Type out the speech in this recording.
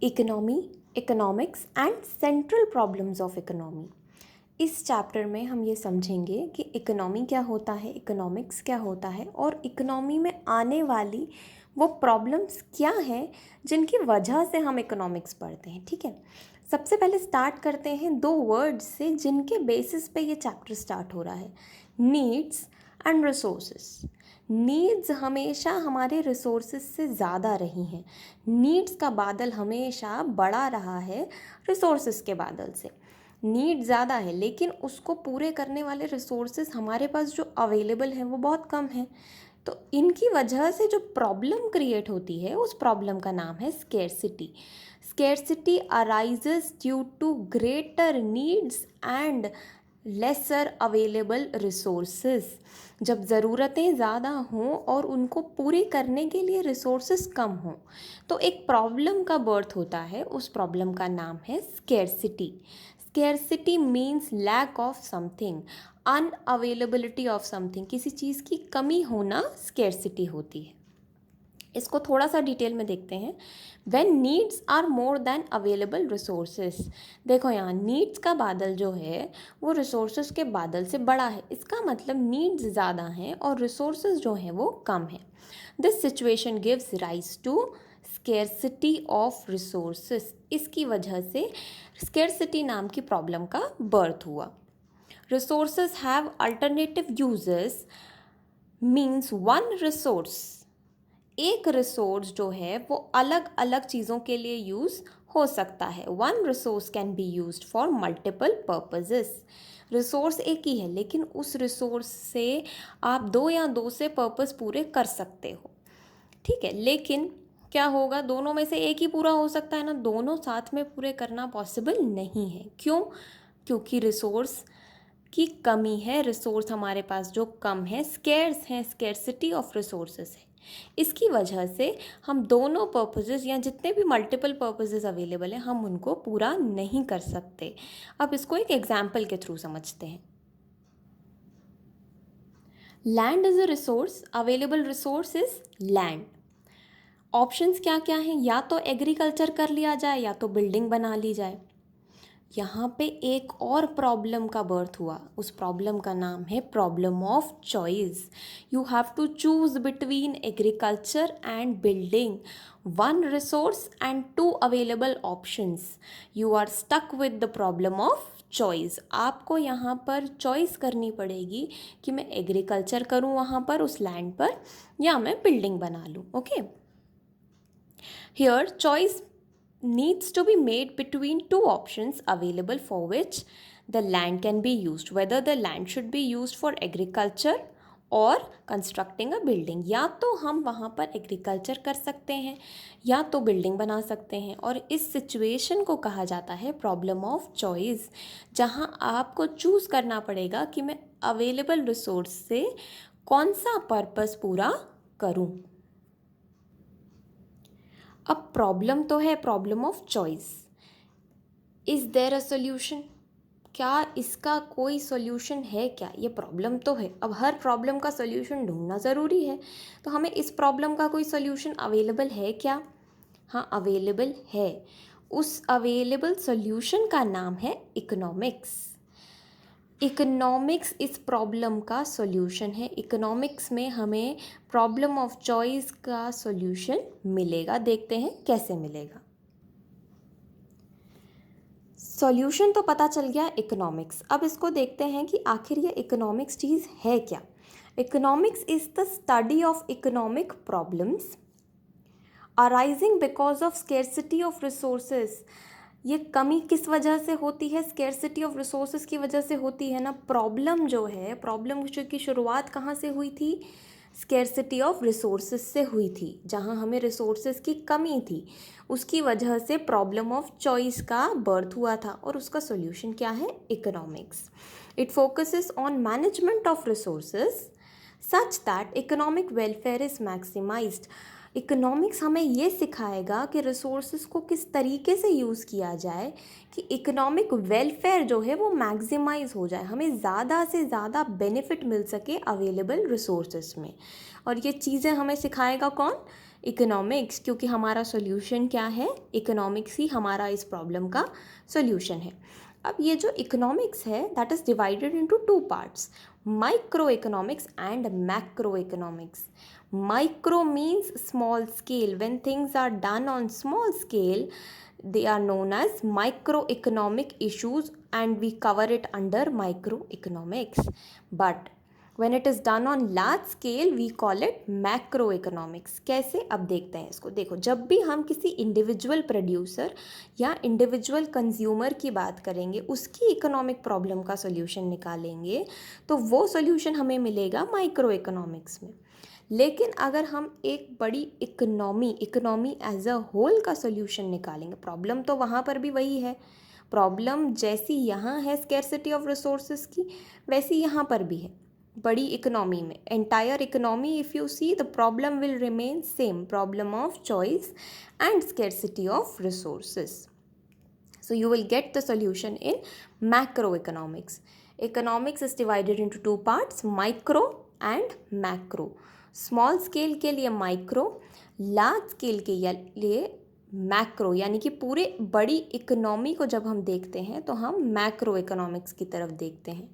Economy, economics and central problems of economy. इस chapter में हम ये समझेंगे कि इकोनॉमी क्या होता है, इकोनॉमिक्स क्या होता है और इकोनॉमी में आने वाली वो प्रॉब्लम्स क्या हैं जिनकी वजह से हम इकोनॉमिक्स पढ़ते हैं। ठीक है, सबसे पहले स्टार्ट करते हैं दो वर्ड्स से जिनके बेसिस पे ये चैप्टर स्टार्ट हो रहा है, नीड्स एंड रिसोर्सेस। नीड्स हमेशा हमारे रिसोर्सेज से ज़्यादा रही हैं। नीड्स का बादल हमेशा बड़ा रहा है रिसोर्सेज के बादल से। नीड ज़्यादा है लेकिन उसको पूरे करने वाले रिसोर्सेज हमारे पास जो अवेलेबल हैं वो बहुत कम हैं। तो इनकी वजह से जो प्रॉब्लम क्रिएट होती है उस प्रॉब्लम का नाम है scarcity. Scarcity arises due to greater needs and lesser available resources. जब ज़रूरतें ज़्यादा हों और उनको पूरी करने के लिए रिसोर्सेज कम हों तो एक प्रॉब्लम का बर्थ होता है। उस प्रॉब्लम का नाम है scarcity. Scarcity means lack of something, unavailability of something. किसी चीज़ की कमी होना स्केर्सिटी होती है। इसको थोड़ा सा डिटेल में देखते हैं। When needs are more than available resources. देखो यहाँ नीड्स का बादल जो है वो रिसोर्सेज के बादल से बड़ा है। इसका मतलब नीड्स ज़्यादा हैं और रिसोर्सेज जो हैं वो कम हैं। This situation gives rise to scarcity of resources. इसकी वजह से स्केर्सिटी नाम की प्रॉब्लम का बर्थ हुआ। Resources have alternative uses means one resource, एक रिसोर्स जो है वो अलग अलग चीज़ों के लिए यूज़ हो सकता है। One resource can be used for multiple purposes. Resource एक ही है लेकिन उस रिसोर्स से आप दो या दो से पर्पस पूरे कर सकते हो। ठीक है, लेकिन क्या होगा, दोनों में से एक ही पूरा हो सकता है ना, दोनों साथ में पूरे करना पॉसिबल नहीं है। क्यों? क्योंकि रिसोर्स की कमी है। रिसोर्स हमारे पास जो कम है, स्केर्स हैं, स्केर्सिटी ऑफ रिसोर्सेज है। इसकी वजह से हम दोनों पर्पसेस या जितने भी मल्टीपल पर्पसेस अवेलेबल हैं हम उनको पूरा नहीं कर सकते। अब इसको एक एग्जाम्पल के थ्रू समझते हैं। Land is a resource, available resource is land. Options क्या क्या हैं? या तो एग्रीकल्चर कर लिया जाए या तो बिल्डिंग बना ली जाए। यहाँ पे एक और प्रॉब्लम का बर्थ हुआ। उस प्रॉब्लम का नाम है problem of choice. You have to choose between agriculture and building, one resource and two available options. You are stuck with the problem of choice. आपको यहाँ पर चॉइस करनी पड़ेगी कि मैं एग्रीकल्चर करूँ वहाँ पर उस लैंड पर या मैं बिल्डिंग बना लूँ। Okay, here choice needs to be made between two options available for which the land can be used, whether the land should be used for agriculture or constructing a building। या तो हम वहाँ पर agriculture कर सकते हैं या तो बिल्डिंग बना सकते हैं। और इस सिचुएशन को कहा जाता है प्रॉब्लम ऑफ चॉइस, जहाँ आपको चूज़ करना पड़ेगा कि मैं अवेलेबल रिसोर्स से कौन सा पर्पस पूरा करूँ। अब प्रॉब्लम तो है, problem of choice. Is there a solution? क्या इसका कोई सोल्यूशन है क्या? ये प्रॉब्लम तो है, अब हर प्रॉब्लम का सोल्यूशन ढूंढना ज़रूरी है। तो हमें इस प्रॉब्लम का कोई सोल्यूशन अवेलेबल है क्या? हाँ, अवेलेबल है। उस अवेलेबल सोल्यूशन का नाम है इकोनॉमिक्स। इकोनॉमिक्स इस प्रॉब्लम का सॉल्यूशन है। इकोनॉमिक्स में हमें प्रॉब्लम ऑफ चॉइस का सॉल्यूशन मिलेगा। देखते हैं कैसे मिलेगा। सॉल्यूशन तो पता चल गया इकोनॉमिक्स। अब इसको देखते हैं कि आखिर ये इकोनॉमिक्स चीज़ है क्या। Economics is the study of economic problems arising because of scarcity of resources. ये कमी किस वजह से होती है? स्केर्सिटी ऑफ रिसोर्सेज की वजह से होती है ना। प्रॉब्लम जो है, प्रॉब्लम की शुरुआत कहाँ से हुई थी? स्केर्सिटी ऑफ रिसोर्सेज से हुई थी, जहाँ हमें रिसोर्सेज की कमी थी। उसकी वजह से प्रॉब्लम ऑफ चॉइस का बर्थ हुआ था और उसका सॉल्यूशन क्या है? Economics. It focuses on management of resources such that economic welfare is maximised. Economics हमें ये सिखाएगा कि रिसोर्सेज को किस तरीके से यूज़ किया जाए कि इकोनॉमिक वेलफेयर जो है वो मैक्सिमाइज़ हो जाए, हमें ज़्यादा से ज़्यादा बेनिफिट मिल सके अवेलेबल रिसोर्सेज में। और ये चीज़ें हमें सिखाएगा कौन? इकोनॉमिक्स, क्योंकि हमारा सॉल्यूशन क्या है, इकोनॉमिक्स ही हमारा इस प्रॉब्लम का सॉल्यूशन है। अब ये जो इकोनॉमिक्स है that is divided into two parts, micro economics and macro economics. Micro means small scale, when things are done on small scale they are known as microeconomic issues and we cover it under microeconomics, but when it is done on large scale we call it macroeconomics। कैसे, अब देखते हैं इसको। देखो, जब भी हम किसी इंडिविजुअल प्रोड्यूसर या इंडिविजुअल कंज्यूमर की बात करेंगे, उसकी इकोनॉमिक प्रॉब्लम का सोल्यूशन निकालेंगे, तो वो सोल्यूशन हमें मिलेगा माइक्रो इकोनॉमिक्स में। लेकिन अगर हम एक बड़ी इकोनॉमी एज अ होल का सोल्यूशन निकालेंगे, प्रॉब्लम तो वहाँ पर भी वही है, प्रॉब्लम जैसी यहाँ है स्कैर्सिटी ऑफ रिसोर्सेज की, वैसी यहाँ पर भी है बड़ी इकोनॉमी में। Entire economy if you see the problem will remain same, problem of choice and scarcity of resources. So you will get the solution in macroeconomics. Economics is divided into two parts, micro and macro. Small scale के लिए micro, large scale के लिए macro, यानी कि पूरे बड़ी economy को जब हम देखते हैं तो हम मैक्रो इकोनॉमिक्स की तरफ देखते हैं।